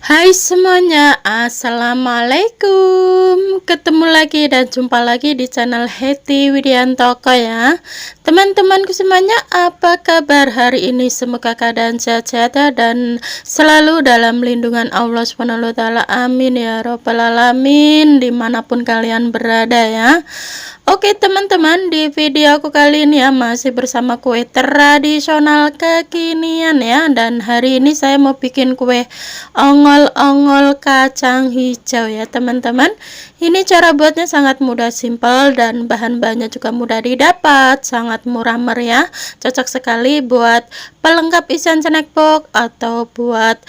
Hai semuanya, assalamualaikum. Ketemu lagi dan jumpa lagi di channel Hetty Widiantoko ya. Teman-temanku semuanya, apa kabar hari ini? Semoga keadaan sehat-sehat dan selalu dalam lindungan Allah SWT. Amin ya robbal alamin, dimanapun kalian berada ya. Oke teman-teman, di video aku kali ini ya masih bersama kue tradisional kekinian ya. Dan hari ini saya mau bikin kue ongol-ongol kacang hijau ya teman-teman. Ini cara buatnya sangat mudah, simpel, dan bahan-bahannya juga mudah didapat, sangat murah meriah, cocok sekali buat pelengkap isian snack box atau buat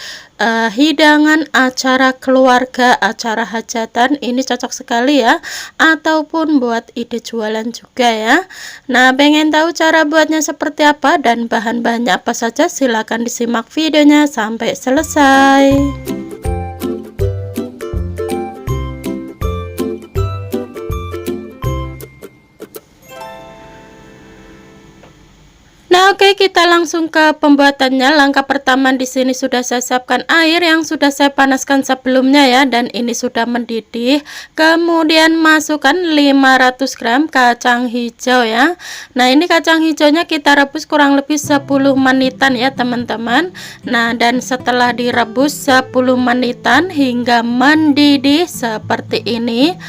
hidangan acara keluarga, acara hajatan. Ini cocok sekali ya, ataupun buat ide jualan juga ya. Nah, pengen tahu cara buatnya seperti apa dan bahan-bahannya apa saja? Silahkan disimak videonya sampai selesai. Nah, oke, kita langsung ke pembuatannya. Langkah pertama di sini sudah saya siapkan air yang sudah saya panaskan sebelumnya ya, dan ini sudah mendidih. Kemudian masukkan 500 gram kacang hijau ya. Nah, ini kacang hijaunya kita rebus kurang lebih 10 menitan ya teman-teman. Nah, dan setelah direbus 10 menitan hingga mendidih seperti ini,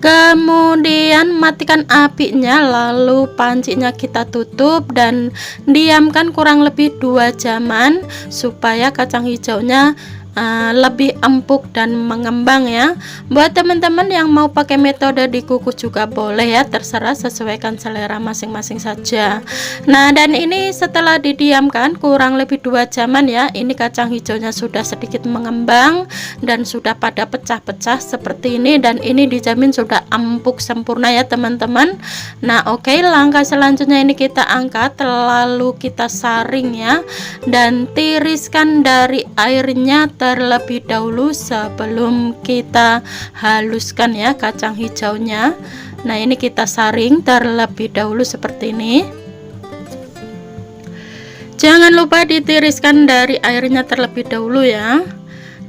kemudian matikan apinya, lalu pancinya kita tutup dan diamkan kurang lebih 2 jaman supaya kacang hijaunya lebih empuk dan mengembang ya. Buat teman-teman yang mau pakai metode dikukus juga boleh ya, terserah, sesuaikan selera masing-masing saja. Nah, dan ini setelah didiamkan kurang lebih 2 jaman ya, ini kacang hijaunya sudah sedikit mengembang dan sudah pada pecah-pecah seperti ini, dan ini dijamin sudah empuk sempurna ya teman-teman. Nah, oke, langkah selanjutnya ini kita angkat, lalu kita saring ya, dan tiriskan dari airnya terlebih dahulu sebelum kita haluskan ya kacang hijaunya. Nah, ini kita saring terlebih dahulu seperti ini. Jangan lupa ditiriskan dari airnya terlebih dahulu ya.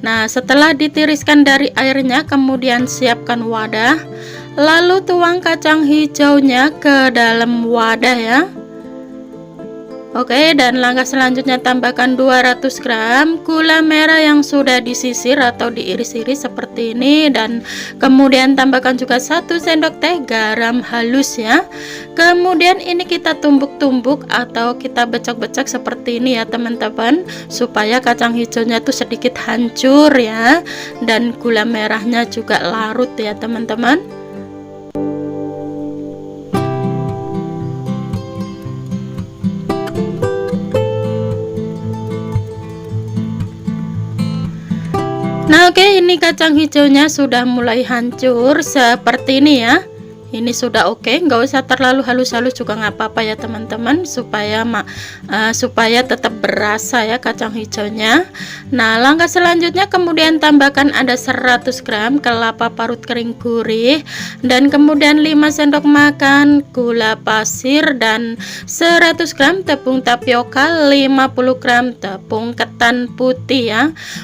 Nah, setelah ditiriskan dari airnya, kemudian siapkan wadah, lalu tuang kacang hijaunya ke dalam wadah ya. Oke, dan langkah selanjutnya tambahkan 200 gram gula merah yang sudah disisir atau diiris-iris seperti ini, dan kemudian tambahkan juga 1 sendok teh garam halus ya. Kemudian ini kita tumbuk-tumbuk atau kita becek-becek seperti ini ya teman-teman, supaya kacang hijaunya itu sedikit hancur ya, dan gula merahnya juga larut ya teman-teman. Nah, oke, ini kacang hijaunya sudah mulai hancur seperti ini ya. Ini sudah oke, nggak usah terlalu halus-halus juga nggak apa-apa ya teman-teman, supaya tetap berasa ya kacang hijaunya. Nah, langkah selanjutnya kemudian tambahkan ada 100 gram kelapa parut kering gurih, dan kemudian 5 sendok makan gula pasir, dan 100 gram tepung tapioka, 50 gram tepung ketan putih ya.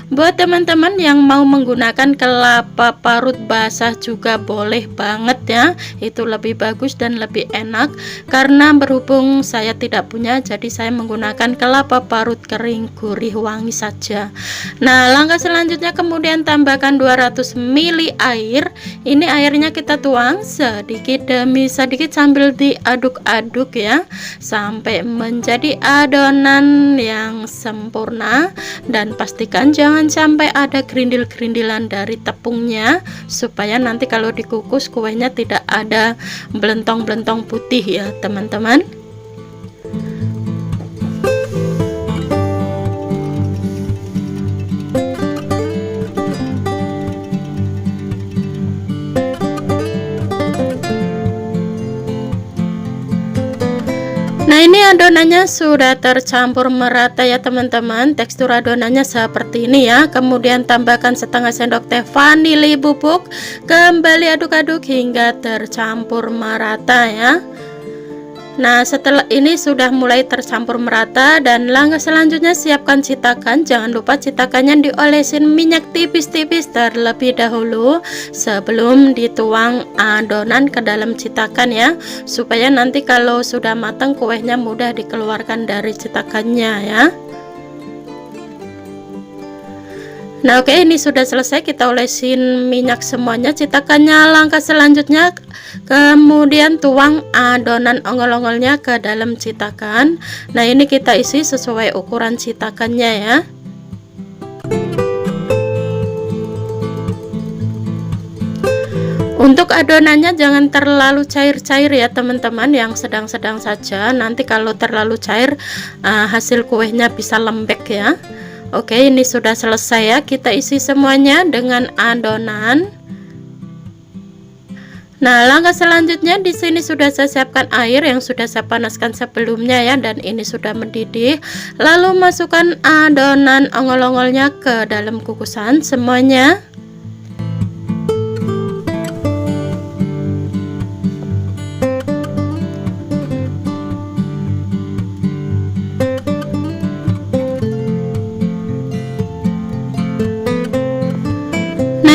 Buat teman-teman yang mau menggunakan kelapa parut basah juga boleh banget ya, itu lebih bagus dan lebih enak. Karena berhubung saya tidak punya, jadi saya menggunakan kelapa parut kering gurih wangi saja. Nah, langkah selanjutnya kemudian tambahkan 200 ml air. Ini airnya kita tuang sedikit demi sedikit sambil diaduk-aduk ya, sampai menjadi adonan yang sempurna, dan pastikan jangan sampai ada gerindil-gerindilan dari tepungnya, supaya nanti kalau dikukus kuenya tidak ada belentong-belentong putih ya teman-teman. Nah, ini adonannya sudah tercampur merata ya teman-teman. Tekstur adonannya seperti ini ya. Kemudian tambahkan setengah sendok teh vanili bubuk, kembali aduk-aduk hingga tercampur merata ya. Nah, setelah ini sudah mulai tercampur merata, dan langkah selanjutnya siapkan citakan. Jangan lupa citakannya diolesin minyak tipis-tipis terlebih dahulu sebelum dituang adonan ke dalam citakan ya, supaya nanti kalau sudah matang kuenya mudah dikeluarkan dari citakannya ya. Nah oke, ini sudah selesai, kita olesin minyak semuanya citakannya. Langkah selanjutnya kemudian tuang adonan ongol-ongolnya ke dalam citakan. Nah ini kita isi sesuai ukuran citakannya ya. Untuk adonannya jangan terlalu cair-cair ya teman-teman, yang sedang-sedang saja. Nanti kalau terlalu cair hasil kuenya bisa lembek ya. Oke, ini sudah selesai ya, kita isi semuanya dengan adonan. Nah, langkah selanjutnya di sini sudah saya siapkan air yang sudah saya panaskan sebelumnya ya, dan ini sudah mendidih. Lalu masukkan adonan ongol-ongolnya ke dalam kukusan semuanya.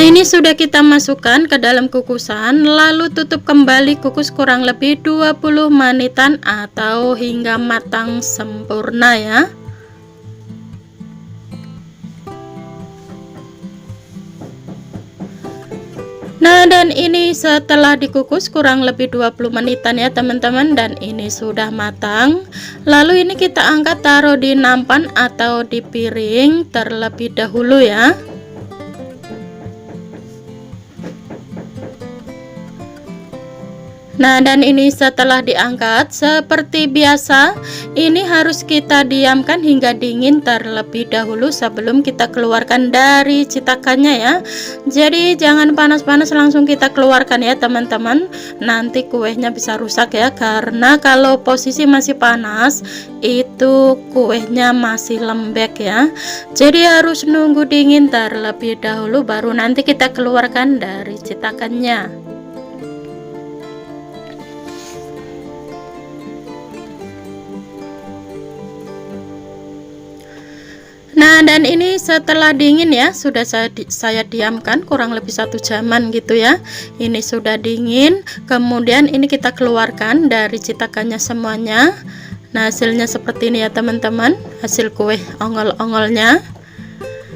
Ini sudah kita masukkan ke dalam kukusan, lalu tutup kembali kukus kurang lebih 20 menitan atau hingga matang sempurna ya. Nah, dan ini setelah dikukus kurang lebih 20 menitan ya teman-teman, dan ini sudah matang. Lalu ini kita angkat taruh di nampan atau di piring terlebih dahulu ya. Nah, dan ini setelah diangkat seperti biasa, ini harus kita diamkan hingga dingin terlebih dahulu sebelum kita keluarkan dari citakannya ya. Jadi jangan panas-panas langsung kita keluarkan ya teman-teman, nanti kuenya bisa rusak ya, karena kalau posisi masih panas itu kuenya masih lembek ya. Jadi harus nunggu dingin terlebih dahulu baru nanti kita keluarkan dari citakannya. Nah, dan ini setelah dingin ya, sudah saya diamkan kurang lebih 1 jaman gitu ya. Ini sudah dingin, kemudian ini kita keluarkan dari citakannya semuanya. Nah, hasilnya seperti ini ya teman-teman, hasil kue ongol-ongolnya.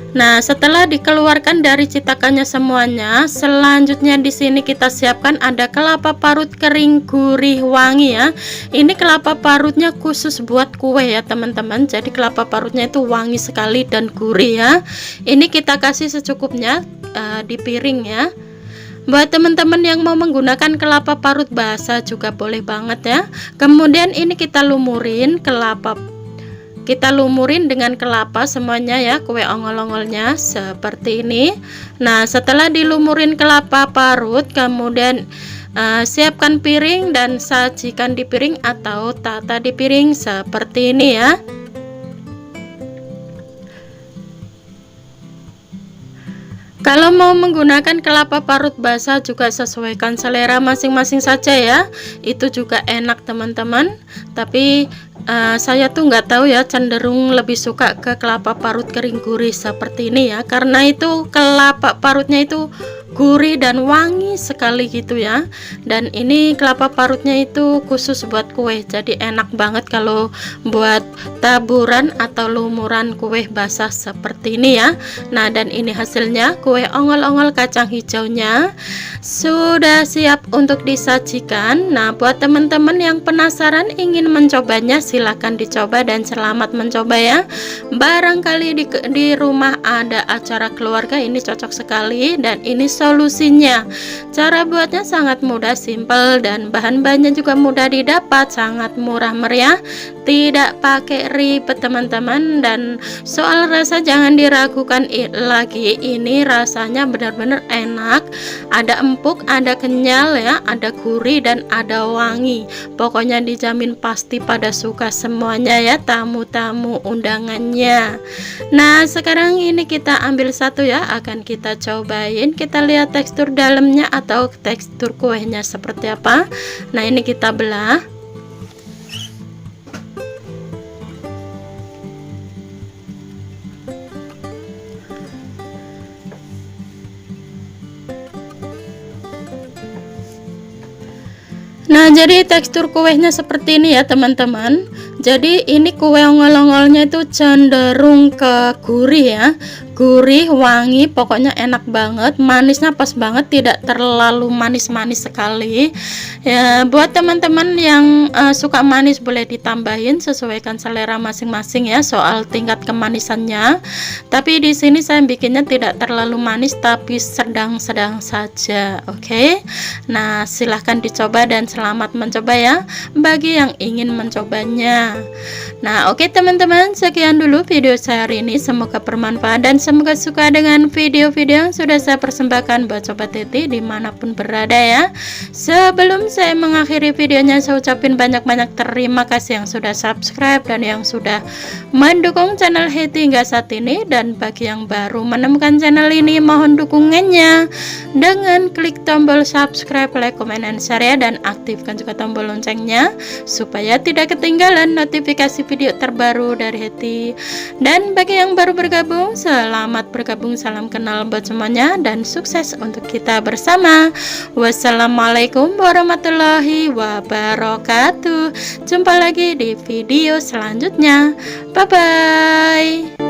Nah, setelah dikeluarkan dari citakannya semuanya, selanjutnya di sini kita siapkan ada kelapa parut kering gurih wangi ya. Ini kelapa parutnya khusus buat kue ya teman-teman. Jadi kelapa parutnya itu wangi sekali dan gurih ya. Ini kita kasih secukupnya di piring ya. Buat teman-teman yang mau menggunakan kelapa parut basah juga boleh banget ya. Kemudian ini kita lumurin dengan kelapa semuanya ya, kue ongol-ongolnya seperti ini. Nah, setelah dilumurin kelapa parut, kemudian siapkan piring dan sajikan di piring atau tata di piring seperti ini ya. Kalau mau menggunakan kelapa parut basah juga sesuaikan selera masing-masing saja ya, itu juga enak teman-teman. Tapi saya tuh nggak tahu ya, cenderung lebih suka ke kelapa parut kering gurih seperti ini ya, karena itu kelapa parutnya itu gurih dan wangi sekali gitu ya. Dan ini kelapa parutnya itu khusus buat kue, jadi enak banget kalau buat taburan atau lumuran kue basah seperti ini ya. Nah, dan ini hasilnya, kue ongol-ongol kacang hijaunya sudah siap untuk disajikan. Nah, buat teman-teman yang penasaran ingin mencobanya, silahkan dicoba dan selamat mencoba ya. Barangkali di rumah ada acara keluarga, ini cocok sekali. Dan ini solusinya, cara buatnya sangat mudah, simple, dan bahan-bahannya juga mudah didapat, sangat murah meriah, tidak pakai ribet teman-teman. Dan soal rasa jangan diragukan lagi, ini rasanya benar-benar enak, ada empuk, ada kenyal ya, ada gurih dan ada wangi. Pokoknya dijamin pasti pada suka semuanya ya tamu-tamu undangannya. Nah, sekarang ini kita ambil satu ya, akan kita cobain, kita lihat tekstur dalamnya atau tekstur kuenya seperti apa. Nah, ini kita belah. Nah, jadi tekstur kuenya seperti ini ya teman-teman. Jadi ini kue ongol-ongolnya itu cenderung ke gurih ya, gurih, wangi, pokoknya enak banget, manisnya pas banget, tidak terlalu manis-manis sekali ya. Buat teman-teman yang suka manis boleh ditambahin, sesuaikan selera masing-masing ya soal tingkat kemanisannya. Tapi di sini saya bikinnya tidak terlalu manis tapi sedang-sedang saja. Oke. Nah, silahkan dicoba dan selamat mencoba ya bagi yang ingin mencobanya. Nah, oke teman-teman, sekian dulu video saya hari ini, semoga bermanfaat dan semoga suka dengan video-video yang sudah saya persembahkan buat Sobat Titi dimanapun berada ya. Sebelum saya mengakhiri videonya, saya ucapin banyak-banyak terima kasih yang sudah subscribe dan yang sudah mendukung channel Hetty hingga saat ini. Dan bagi yang baru menemukan channel ini, mohon dukungannya dengan klik tombol subscribe, like, comment, dan share ya, dan aktifkan juga tombol loncengnya supaya tidak ketinggalan notifikasi video terbaru dari Hetty. Dan bagi yang baru bergabung, selamat bergabung, salam kenal buat semuanya dan sukses untuk kita bersama. Wassalamualaikum warahmatullahi wabarakatuh. Jumpa lagi di video selanjutnya. Bye bye.